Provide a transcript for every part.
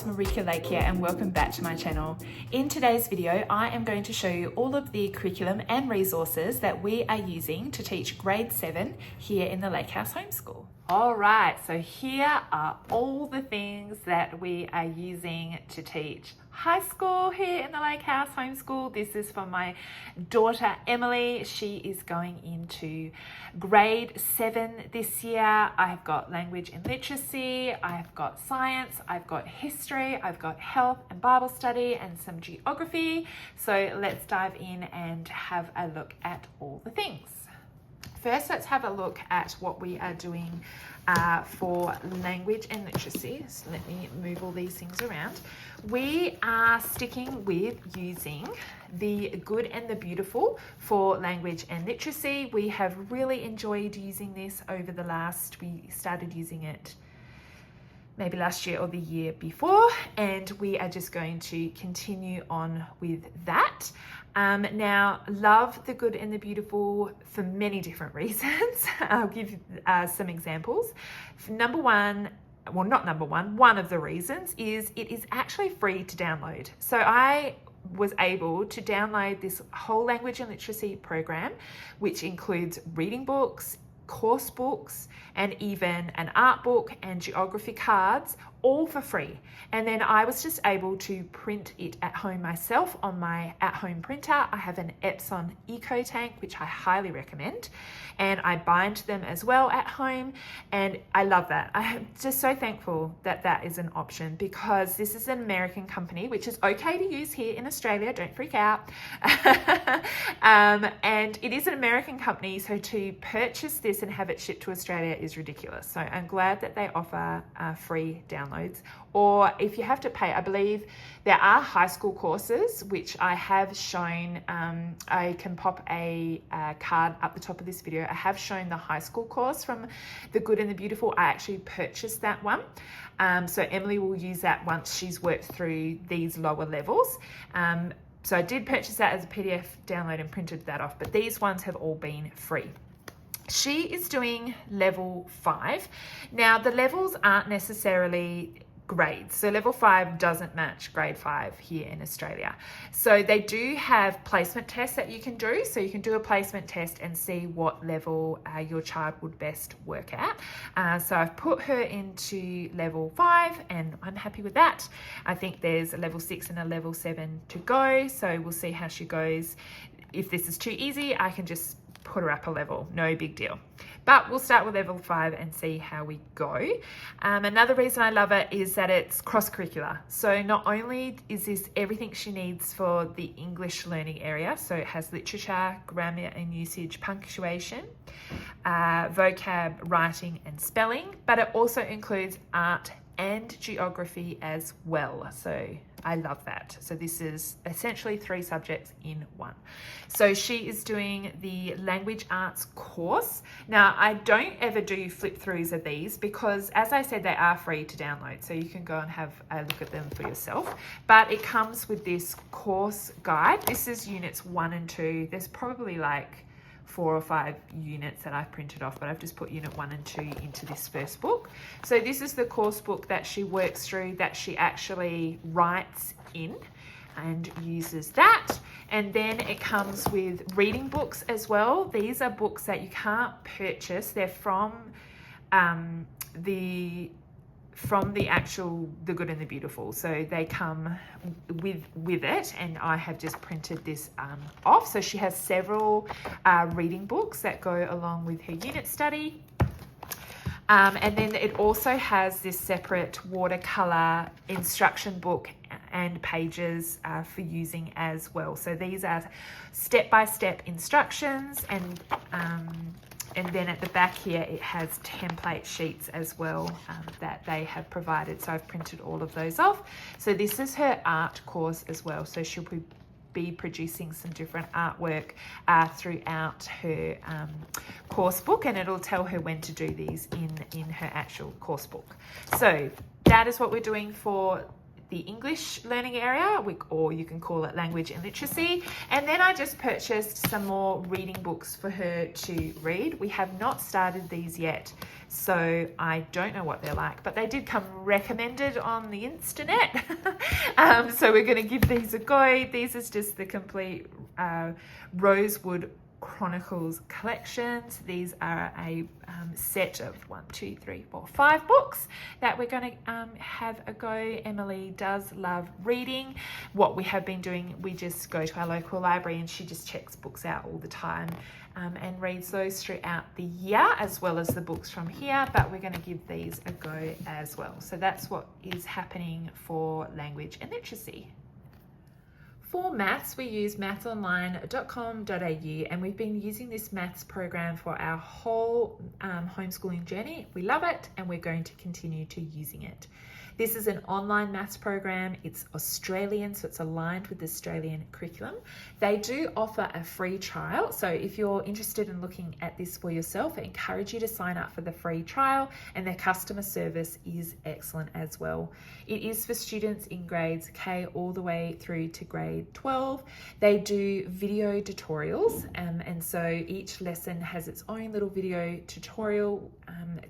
Marika Lake here and welcome back to my channel. In today's video, I am going to show you all of the curriculum and resources that we are using to teach grade 7 here in the Lake House Homeschool. All right, so here are all the things that we are using to teach high school here in the Lake House Homeschool. This is for my daughter Emily. She is going into grade 7 this year. I've got language and literacy, I've got science, I've got history, I've got health and Bible study and some geography. So let's dive in and have a look at all the things. First, let's have a look at what we are doing for language and literacy. So let me move all these things around. We are sticking with using the good and the beautiful for language and literacy. We have really enjoyed using this over the we started using it maybe last year or the year before, and we are just going to continue on with that. Now, love the good and the beautiful for many different reasons. I'll give some examples. One of the reasons is it is actually free to download. So I was able to download this whole language and literacy program, which includes reading books, course books, and even an art book and geography cards, all for free. And then I was just able to print it at home myself on my at-home printer. I have an Epson Eco Tank, which I highly recommend, and I bind them as well at home, and I love that. I'm just so thankful that that is an option, because this is an American company, which is okay to use here in Australia, don't freak out. And it is an American company, so to purchase this and have it shipped to Australia is ridiculous. So I'm glad that they offer free downloads, or if you have to pay, I believe there are high school courses, which I have shown. I can pop a card up the top of this video. I have shown the high school course from The Good and the Beautiful. I actually purchased that one. So Emily will use that once she's worked through these lower levels. So I did purchase that as a PDF download and printed that off, but these ones have all been free. She is doing level 5. Now, the levels aren't necessarily grades. So level 5 doesn't match grade 5 here in Australia. So they do have placement tests that you can do. So you can do a placement test and see what level your child would best work at. So I've put her into level 5 and I'm happy with that. I think there's a level 6 and a level 7 to go. So we'll see how she goes. If this is too easy, I can just put her up a level, no big deal. But we'll start with level 5 and see how we go. Another reason I love it is that it's cross-curricular. So not only is this everything she needs for the English learning area, so it has literature, grammar and usage, punctuation, vocab, writing and spelling, but it also includes art and geography as well. So I love that. So this is essentially 3 subjects in one. So she is doing the language arts course. Now, I don't ever do flip throughs of these because, as I said, they are free to download. So you can go and have a look at them for yourself. But it comes with this course guide. This is units 1 and 2. There's probably like 4 or 5 units that I've printed off, but I've just put unit 1 and 2 into this first book. So this is the course book that she works through, that she actually writes in and uses that. And then it comes with reading books as well. These are books that you can't purchase. They're from the actual The Good and the Beautiful. So they come with it, and I have just printed this off. So she has several reading books that go along with her unit study. And then it also has this separate watercolor instruction book and pages for using as well. So these are step-by-step instructions, and then at the back here it has template sheets as well that they have provided. So I've printed all of those off. So this is her art course as well. So she'll be producing some different artwork throughout her course book, and it'll tell her when to do these in her actual course book. So that is what we're doing for the English learning area, or you can call it language and literacy. And then I just purchased some more reading books for her to read. We have not started these yet, so I don't know what they're like, but they did come recommended on the internet. So we're going to give these a go. These is just the complete Rosewood Chronicles collections. These are a set of 5 books that we're going to have a go. Emily does love reading. What we have been doing, we just go to our local library and she just checks books out all the time and reads those throughout the year, as well as the books from here, but we're going to give these a go as well. So that's what is happening for language and literacy. For maths, we use mathsonline.com.au, and we've been using this maths program for our whole homeschooling journey. We love it, and we're going to continue to using it. This is an online maths program. It's Australian, so it's aligned with the Australian curriculum. They do offer a free trial, so if you're interested in looking at this for yourself, I encourage you to sign up for the free trial, and their customer service is excellent as well. It is for students in grades K all the way through to grade 12. They do video tutorials, and so each lesson has its own little video tutorial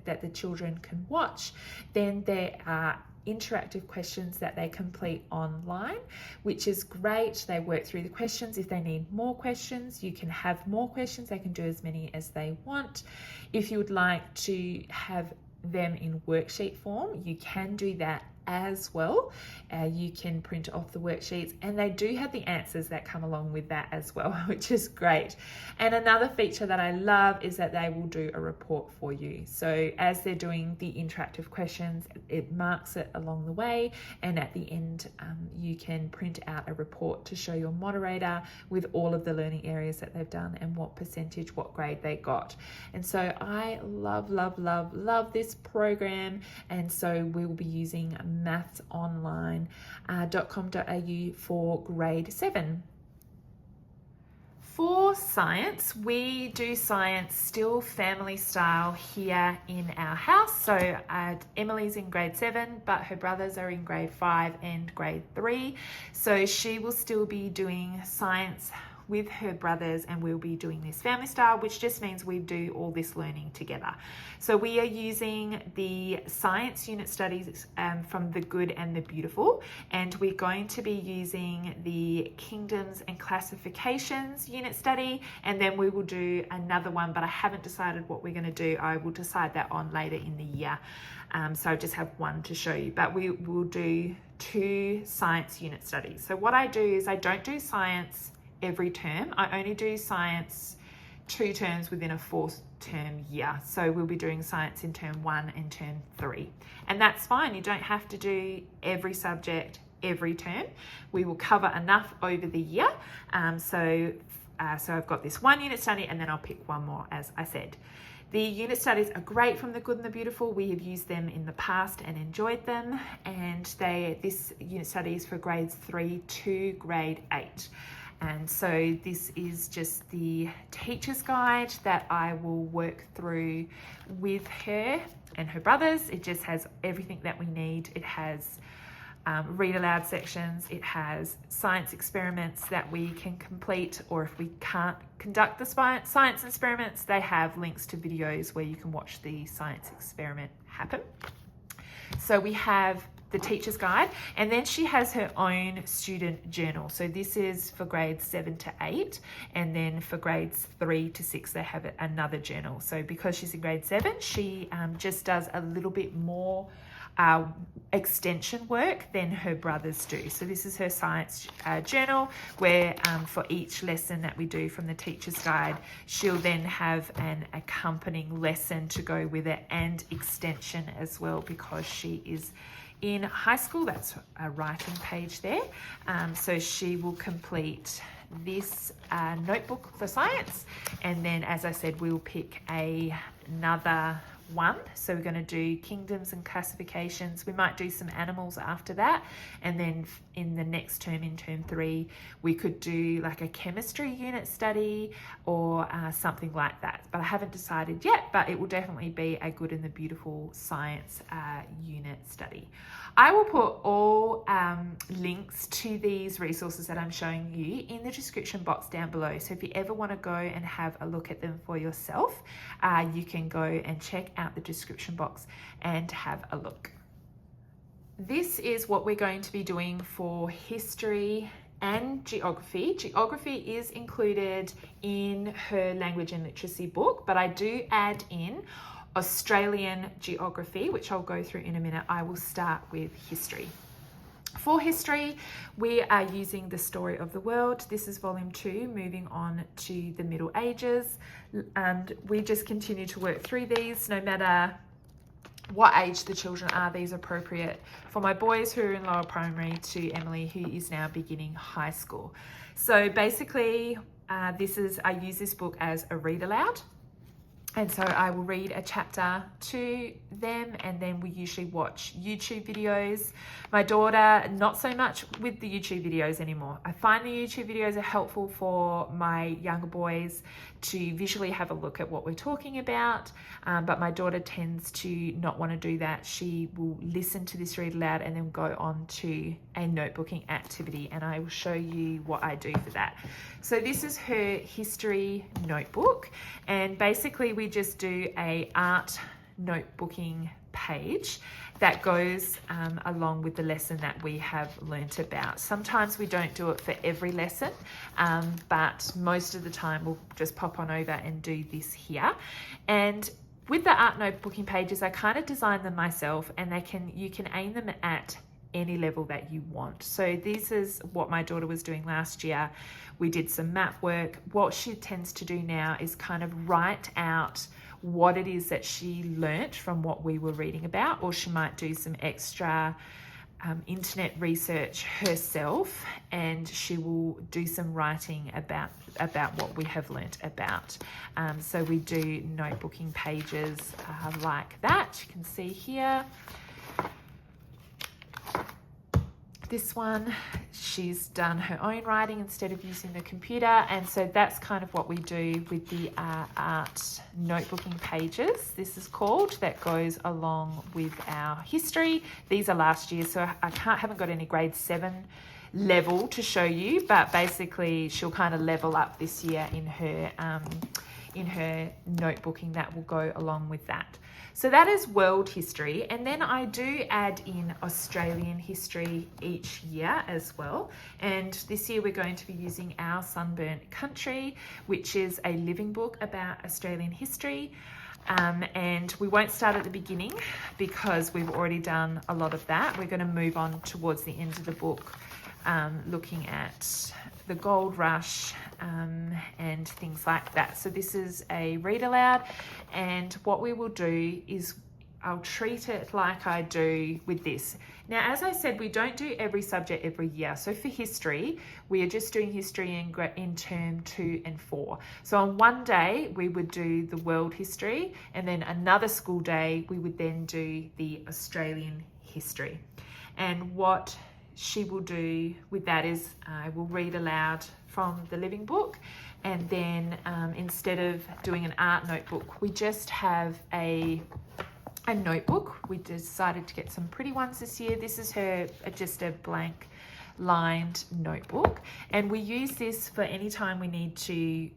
that the children can watch. Then there are interactive questions that they complete online, which is great. They work through the questions. If they need more questions, you can have more questions. They can do as many as they want. If you would like to have them in worksheet form, you can do that as well. You can print off the worksheets, and they do have the answers that come along with that as well, which is great. And another feature that I love is that they will do a report for you. So as they're doing the interactive questions, it marks it along the way, and at the end you can print out a report to show your moderator with all of the learning areas that they've done and what percentage, what grade they got. And so I love this program, and so we will be using mathsonline.com.au for grade 7. For science, we do science still family style here in our house. So Emily's in grade 7, but her brothers are in grade 5 and grade 3. So she will still be doing science with her brothers, and we'll be doing this family style, which just means we do all this learning together. So we are using the science unit studies from the Good and the Beautiful, and we're going to be using the Kingdoms and Classifications unit study, and then we will do another one, but I haven't decided what we're going to do. I will decide that on later in the year. So I just have one to show you, but we will do 2 science unit studies. So what I do is I don't do science every term. I only do science 2 terms within a 4th term year. So we'll be doing science in term 1 and term 3. And that's fine. You don't have to do every subject every term. We will cover enough over the year. So I've got this 1 unit study, and then I'll pick 1 more, as I said. The unit studies are great from the Good and the Beautiful. We have used them in the past and enjoyed them. And this unit study is for grades 3 to grade 8. And so this is just the teacher's guide that I will work through with her and her brothers. It just has everything that we need. It has read aloud sections. It has science experiments that we can complete, or if we can't conduct the science experiments, they have links to videos where you can watch the science experiment happen. So we have the teacher's guide, and then she has her own student journal. So this is for grades 7 to 8, and then for grades 3 to 6 they have another journal. So because she's in grade 7, she just does a little bit more extension work than her brothers do. So this is her science journal, where for each lesson that we do from the teacher's guide, she'll then have an accompanying lesson to go with it, and extension as well, because she is in high school. That's a writing page there. So she will complete this notebook for science, and then, as I said, we'll pick another 1. So we're going to do kingdoms and classifications. We might do some animals after that. And then in the next term, in term 3, we could do like a chemistry unit study or something like that. But I haven't decided yet, but it will definitely be a Good and the Beautiful science unit study. I will put all links to these resources that I'm showing you in the description box down below. So if you ever want to go and have a look at them for yourself, you can go and check out the description box and have a look. This is what we're going to be doing for history and geography. Geography is included in her language and literacy book, but I do add in Australian geography, which I'll go through in a minute. I will start with history. For history, we are using The Story of the World. This is volume 2, moving on to the Middle Ages. And we just continue to work through these, no matter what age the children are. These are appropriate for my boys who are in lower primary to Emily, who is now beginning high school. So basically, I use this book as a read aloud. And so I will read a chapter to them, and then we usually watch YouTube videos. My daughter, not so much with the YouTube videos anymore. I find the YouTube videos are helpful for my younger boys to visually have a look at what we're talking about. But my daughter tends to not want to do that. She will listen to this read aloud and then go on to a notebooking activity. And I will show you what I do for that. So this is her history notebook. And basically we just do a art notebooking page that goes along with the lesson that we have learnt about. Sometimes we don't do it for every lesson, but most of the time we'll just pop on over and do this here. And with the art notebooking pages, I kind of design them myself, and you can aim them at any level that you want. So this is what my daughter was doing last year. We did some map work. What she tends to do now is kind of write out what it is that she learnt from what we were reading about, or she might do some extra internet research herself, and she will do some writing about what we have learnt about. So we do notebooking pages like that. You can see here. This one, she's done her own writing instead of using the computer, and so that's kind of what we do with the art notebooking pages. This is called, that goes along with our history. These are last year, so I haven't got any grade 7 level to show you, but basically she'll kind of level up this year in her notebooking that will go along with that. So that is world history, and then I do add in Australian history each year as well. And this year we're going to be using our Sunburnt country, which is a living book about Australian history. And we won't start at the beginning because we've already done a lot of that. We're going to move on towards the end of the book, looking at the gold rush and things like that. So this is a read aloud, and what we will do is I'll treat it like I do with this. Now, as I said, we don't do every subject every year. So for history, we are just doing history in term 2 and 4. So on one day, we would do the world history, and then another school day, we would then do the Australian history. And what she will do with that is I will read aloud from the living book, and then instead of doing an art notebook, we just have a notebook. We decided to get some pretty ones this year. This is her just a blank lined notebook, and we use this for any time we need to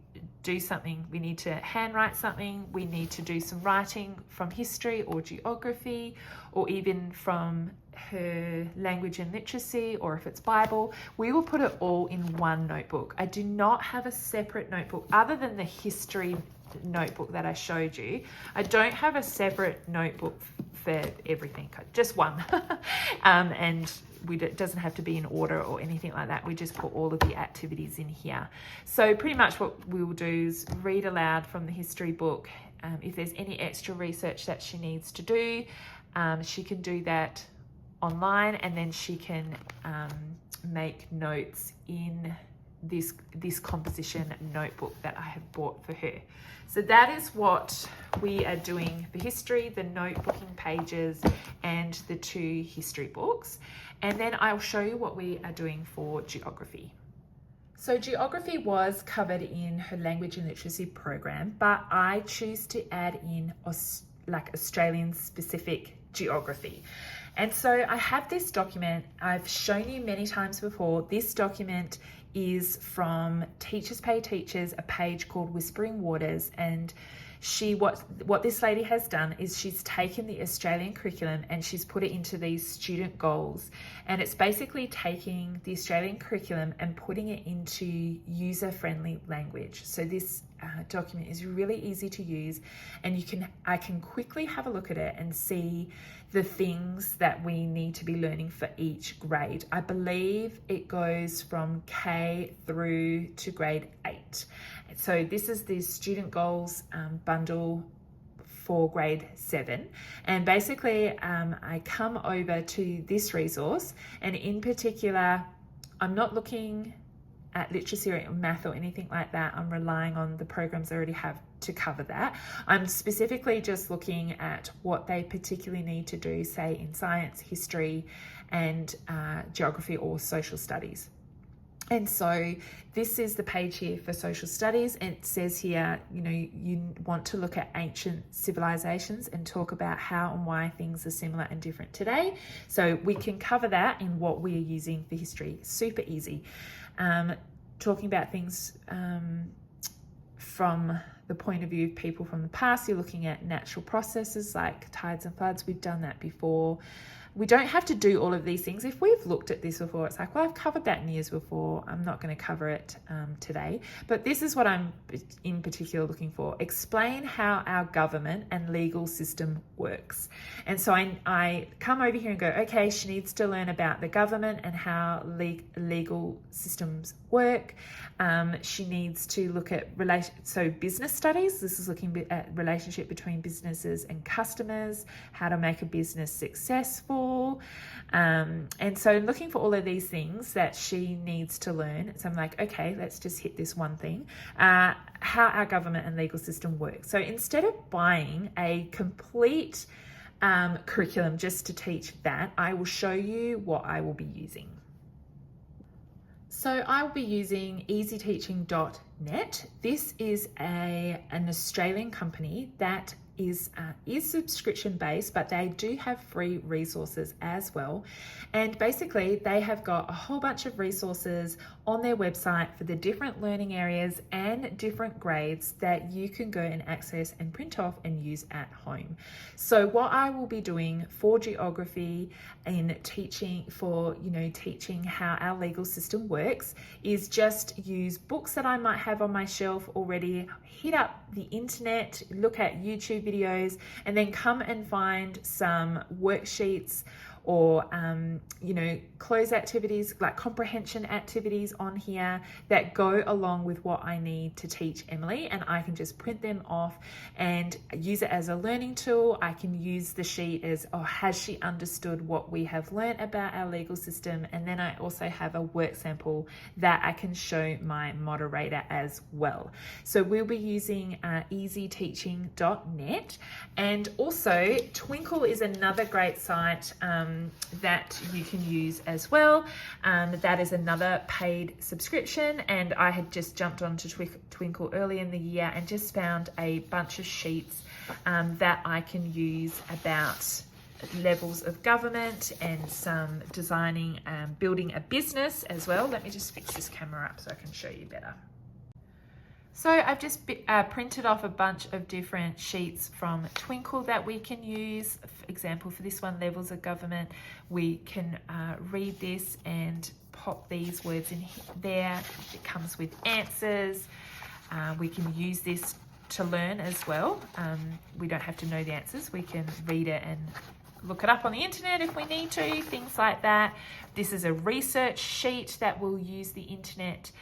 do something. We need to handwrite something, we need to do some writing from history or geography, or even from her language and literacy, or if it's Bible. We will put it all in one notebook. I do not have a separate notebook other than the history notebook that I showed you. I don't have a separate notebook for everything, just one. And it doesn't have to be in order or anything like that. We just put all of the activities in here. So pretty much what we will do is read aloud from the history book. If there's any extra research that she needs to do, she can do that online, and then she can make notes in this composition notebook that I have bought for her. So that is what we are doing for history, the notebooking pages and the 2 history books. And then I'll show you what we are doing for geography. So geography was covered in her language and literacy program, but I choose to add in Australian specific geography. And so I have this document I've shown you many times before. This document is from Teachers Pay Teachers, a page called Whispering Waters, and what this lady has done is she's taken the Australian curriculum and she's put it into these student goals, and it's basically taking the Australian curriculum and putting it into user-friendly language. So this document is really easy to use, and I can quickly have a look at it and see the things that we need to be learning for each grade. I believe it goes from K through to grade 8. So this is the student goals bundle for grade 7, and basically I come over to this resource, and in particular I'm not looking at literacy or math or anything like that. I'm relying on the programs I already have to cover that. I'm specifically just looking at what they particularly need to do, say in science, history, and geography or social studies. And so this is the page here for social studies. It says here, you want to look at ancient civilizations and talk about how and why things are similar and different today. So we can cover that in what we are using for history. Super easy. Talking about things from the point of view of people from the past, you're looking at natural processes like tides and floods. We've done that before. We don't have to do all of these things. If we've looked at this before, it's like, well, I've covered that in years before. I'm not going to cover it today. But this is what I'm in particular looking for. Explain how our government and legal system works. And so I come over here and go, okay, she needs to learn about the government and how legal systems work. She needs to look at business studies. This is looking at relationship between businesses and customers, how to make a business successful. And so looking for all of these things that she needs to learn. So I'm like, okay, let's just hit this one thing, how our government and legal system works. So instead of buying a complete curriculum just to teach that, I will show you what I will be using. So I will be using easyteaching.net. This is an Australian company that is subscription based, but they do have free resources as well. And basically they have got a whole bunch of resources on their website for the different learning areas and different grades that you can go and access and print off and use at home. So what I will be doing for geography in teaching teaching how our legal system works is just use books that I might have on my shelf already, hit up the internet, look at YouTube videos, and then come and find some worksheets or cloze activities like comprehension activities on here that go along with what I need to teach Emily, and I can just print them off and use it as a learning tool. I can use the sheet as, has she understood what we have learned about our legal system? And then I also have a work sample that I can show my moderator as well. So we'll be using easyteaching.net, and also Twinkle is another great site that you can use as well. That is another paid subscription, and I had just jumped onto Twinkle early in the year and just found a bunch of sheets that I can use about levels of government and some designing and building a business as well. Let me just fix this camera up so I can show you better. So I've just printed off a bunch of different sheets from Twinkle that we can use. For example, for this one, levels of government, we can read this and pop these words in there. It comes with answers. We can use this to learn as well. We don't have to know the answers. We can read it and look it up on the internet if we need to, things like that. This is a research sheet that will use the internet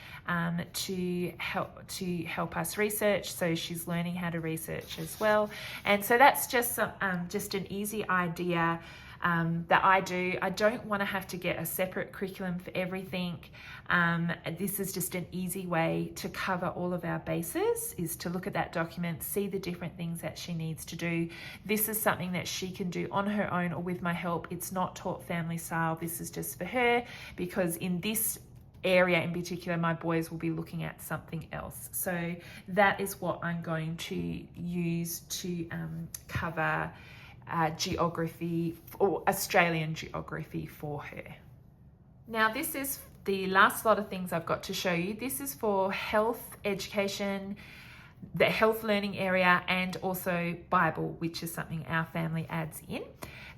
to help us research. So she's learning how to research as well. And so that's just an easy idea that I do. I don't want to have to get a separate curriculum for everything. This is just an easy way to cover all of our bases, is to look at that document, see the different things that she needs to do. This is something that she can do on her own or with my help. It's not taught family style. This is just for her, because in this area in particular, my boys will be looking at something else. So that is what I'm going to use to cover geography, or Australian geography, for her. Now, this is the last lot of things I've got to show you. This is for health education, the health learning area, and also Bible, which is something our family adds in.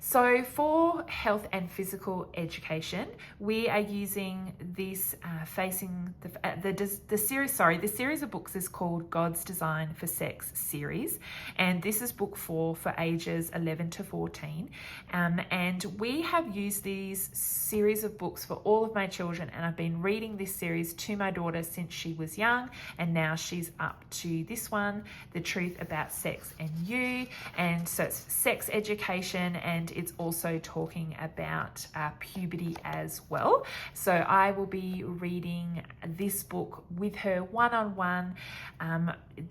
So for health and physical education, we are using this the series of books is called God's Design for Sex series, and this is book 4 for ages 11 to 14. And we have used these series of books for all of my children, and I've been reading this series to my daughter since she was young, and now she's up to this one, The Truth About Sex and You. And so it's sex education, and it's also talking about puberty as well. So I will be reading this book with her one-on-one.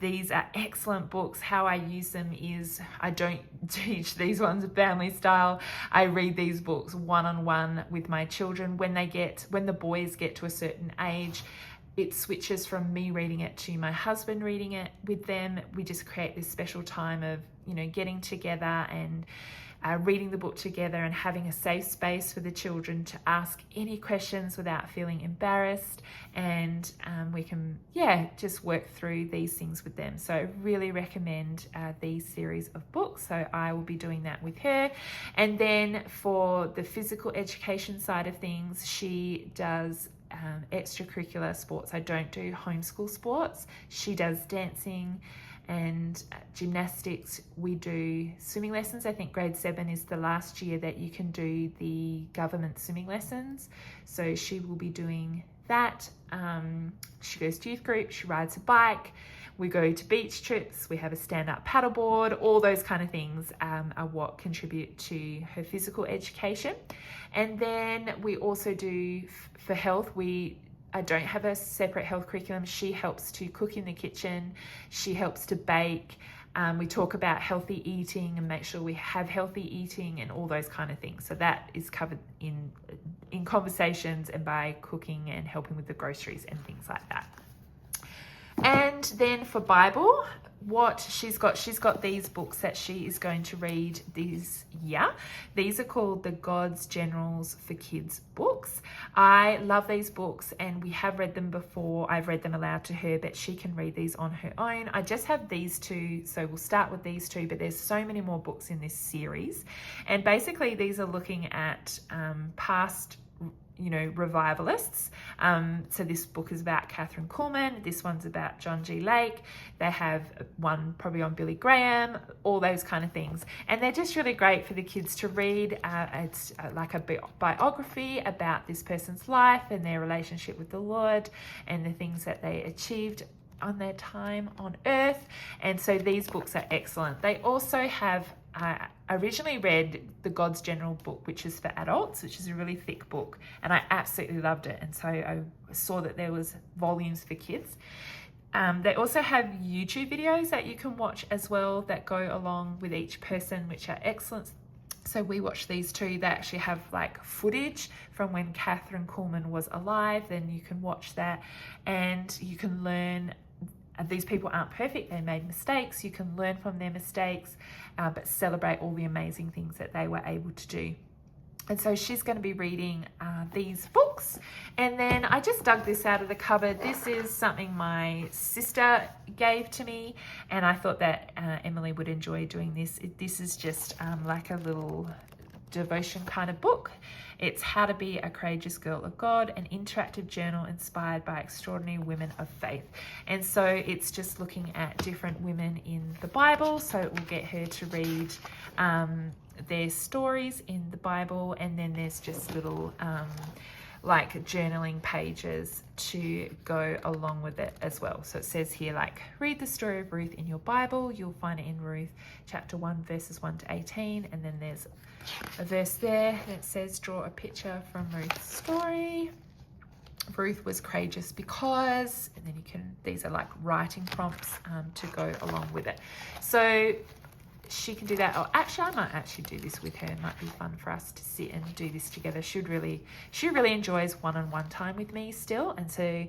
These are excellent books. How I use them is I don't teach these ones family style. I read these books one-on-one with my children. When the boys get to a certain age, it switches from me reading it to my husband reading it with them. We just create this special time of, getting together and reading the book together, and having a safe space for the children to ask any questions without feeling embarrassed. And we can, just work through these things with them. So I really recommend these series of books. So I will be doing that with her. And then for the physical education side of things, she does extracurricular sports. I don't do homeschool sports. She does dancing and gymnastics. We do swimming lessons. I think grade 7 is the last year that you can do the government swimming lessons. So she will be doing that. She goes to youth group, she rides a bike, we go to beach trips, we have a stand-up paddleboard. All those kind of things are what contribute to her physical education. And then we also do, for health, I don't have a separate health curriculum. She helps to cook in the kitchen. She helps to bake. We talk about healthy eating and make sure we have healthy eating and all those kind of things. So that is covered in conversations and by cooking and helping with the groceries and things like that. And then for Bible, what she's got these books that she is going to read this year. These are called the God's Generals for Kids books. I love these books, and we have read them before. I've read them aloud to her, but she can read these on her own. I just have these two, so we'll start with these two, but there's so many more books in this series. And basically these are looking at past revivalists. So this book is about Catherine Kuhlman. This one's about John G. Lake. They have one probably on Billy Graham, all those kind of things. And they're just really great for the kids to read. It's like a biography about this person's life and their relationship with the Lord and the things that they achieved on their time on earth. And so these books are excellent. They also have I originally read the God's General book, which is for adults, which is a really thick book, and I absolutely loved it. And so I saw that there was volumes for kids. They also have YouTube videos that you can watch as well that go along with each person, which are excellent. So we watched these two. They actually have like footage from when Catherine Kuhlman was alive. Then you can watch that and you can learn. These people aren't perfect. They made mistakes. You can learn from their mistakes, but celebrate all the amazing things that they were able to do. And so she's going to be reading these books. And then I just dug this out of the cupboard. This is something my sister gave to me, and I thought that Emily would enjoy doing this. This is just like a little devotion kind of book. It's How to Be a Courageous Girl of God, an interactive journal inspired by extraordinary women of faith. And so it's just looking at different women in the Bible. So it will get her to read their stories in the Bible, and then there's just little like journaling pages to go along with it as well. So it says here, like, read the story of Ruth in your Bible. You'll find it in Ruth chapter 1 verses 1 to 18, and then there's a verse there that says draw a picture from Ruth's story. Ruth was courageous because, and then these are like writing prompts to go along with it. So she can do that. Oh, actually, I might actually do this with her. It might be fun for us to sit and do this together. She really enjoys one-on-one time with me still, and so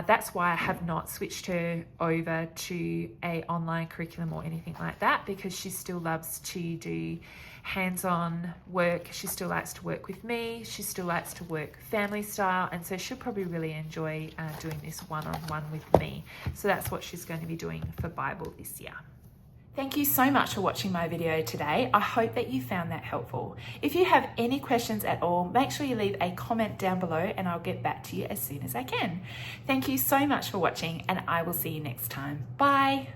that's why I have not switched her over to a online curriculum or anything like that, because she still loves to do hands-on work. She still likes to work with me. She still likes to work family style, and so she'll probably really enjoy doing this one-on-one with me. So that's what she's going to be doing for Bible this year. Thank you so much for watching my video today. I hope that you found that helpful. If you have any questions at all, make sure you leave a comment down below and I'll get back to you as soon as I can. Thank you so much for watching, and I will see you next time. Bye.